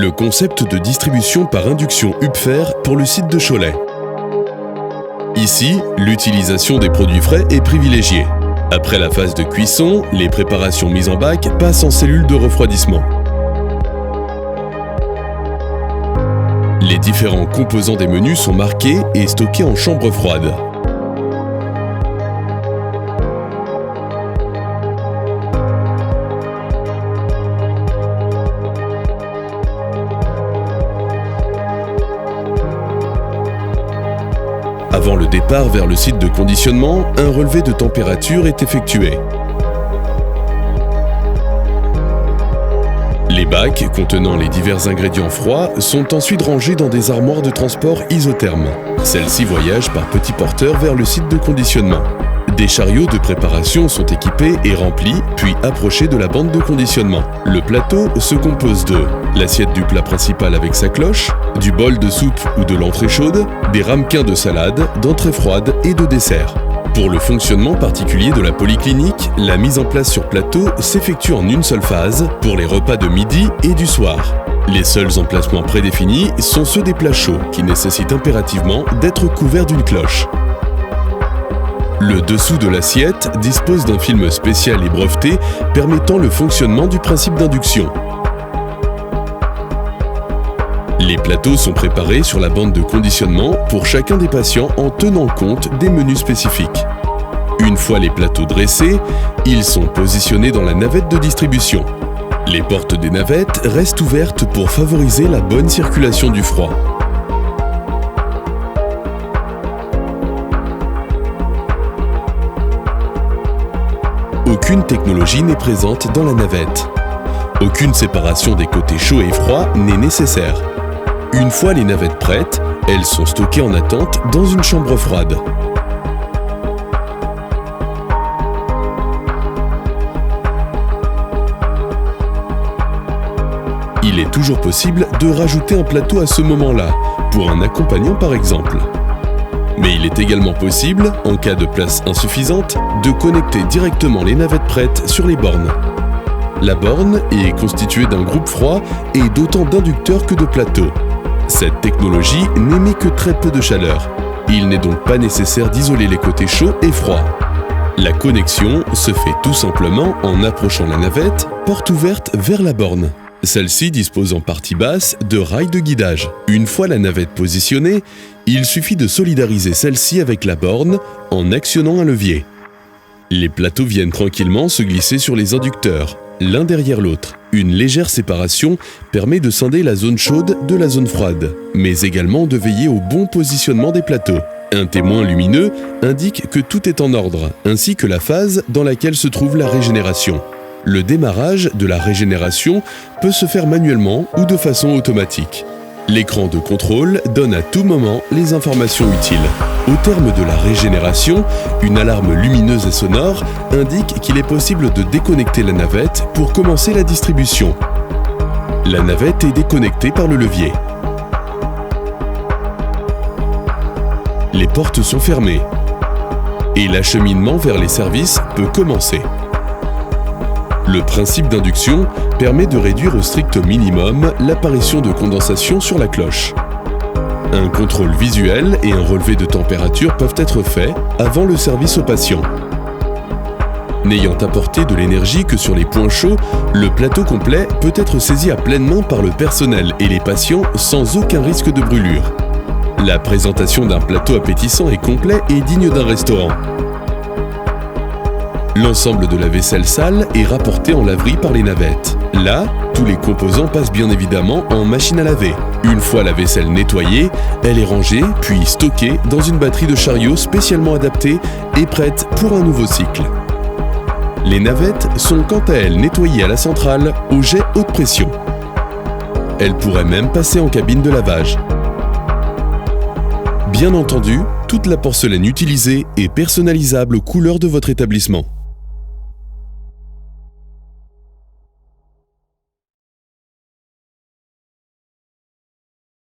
Le concept de distribution par induction Hupfer pour le site de Cholet. Ici, l'utilisation des produits frais est privilégiée. Après la phase de cuisson, les préparations mises en bac passent en cellule de refroidissement. Les différents composants des menus sont marqués et stockés en chambre froide. Avant le départ vers le site de conditionnement, un relevé de température est effectué. Les bacs contenant les divers ingrédients froids sont ensuite rangés dans des armoires de transport isothermes. Celles-ci voyagent par petits porteurs vers le site de conditionnement. Des chariots de préparation sont équipés et remplis, puis approchés de la bande de conditionnement. Le plateau se compose de l'assiette du plat principal avec sa cloche, du bol de soupe ou de l'entrée chaude, des ramequins de salade, d'entrée froide et de dessert. Pour le fonctionnement particulier de la polyclinique, la mise en place sur plateau s'effectue en une seule phase pour les repas de midi et du soir. Les seuls emplacements prédéfinis sont ceux des plats chauds qui nécessitent impérativement d'être couverts d'une cloche. Le dessous de l'assiette dispose d'un film spécial et breveté permettant le fonctionnement du principe d'induction. Les plateaux sont préparés sur la bande de conditionnement pour chacun des patients en tenant compte des menus spécifiques. Une fois les plateaux dressés, ils sont positionnés dans la navette de distribution. Les portes des navettes restent ouvertes pour favoriser la bonne circulation du froid. Aucune technologie n'est présente dans la navette. Aucune séparation des côtés chauds et froids n'est nécessaire. Une fois les navettes prêtes, elles sont stockées en attente dans une chambre froide. Il est toujours possible de rajouter un plateau à ce moment-là, pour un accompagnant par exemple. Mais il est également possible, en cas de place insuffisante, de connecter directement les navettes prêtes sur les bornes. La borne est constituée d'un groupe froid et d'autant d'inducteurs que de plateaux. Cette technologie n'émet que très peu de chaleur. Il n'est donc pas nécessaire d'isoler les côtés chauds et froids. La connexion se fait tout simplement en approchant la navette, porte ouverte vers la borne. Celle-ci dispose en partie basse de rails de guidage. Une fois la navette positionnée, il suffit de solidariser celle-ci avec la borne en actionnant un levier. Les plateaux viennent tranquillement se glisser sur les inducteurs, l'un derrière l'autre. Une légère séparation permet de scinder la zone chaude de la zone froide, mais également de veiller au bon positionnement des plateaux. Un témoin lumineux indique que tout est en ordre, ainsi que la phase dans laquelle se trouve la régénération. Le démarrage de la régénération peut se faire manuellement ou de façon automatique. L'écran de contrôle donne à tout moment les informations utiles. Au terme de la régénération, une alarme lumineuse et sonore indique qu'il est possible de déconnecter la navette pour commencer la distribution. La navette est déconnectée par le levier. Les portes sont fermées et l'acheminement vers les services peut commencer. Le principe d'induction permet de réduire au strict minimum l'apparition de condensation sur la cloche. Un contrôle visuel et un relevé de température peuvent être faits avant le service au patient. N'ayant apporté de l'énergie que sur les points chauds, le plateau complet peut être saisi à pleine main par le personnel et les patients sans aucun risque de brûlure. La présentation d'un plateau appétissant et complet est digne d'un restaurant. L'ensemble de la vaisselle sale est rapporté en laverie par les navettes. Là, tous les composants passent bien évidemment en machine à laver. Une fois la vaisselle nettoyée, elle est rangée puis stockée dans une batterie de chariot spécialement adaptée et prête pour un nouveau cycle. Les navettes sont quant à elles nettoyées à la centrale au jet haute pression. Elles pourraient même passer en cabine de lavage. Bien entendu, toute la porcelaine utilisée est personnalisable aux couleurs de votre établissement.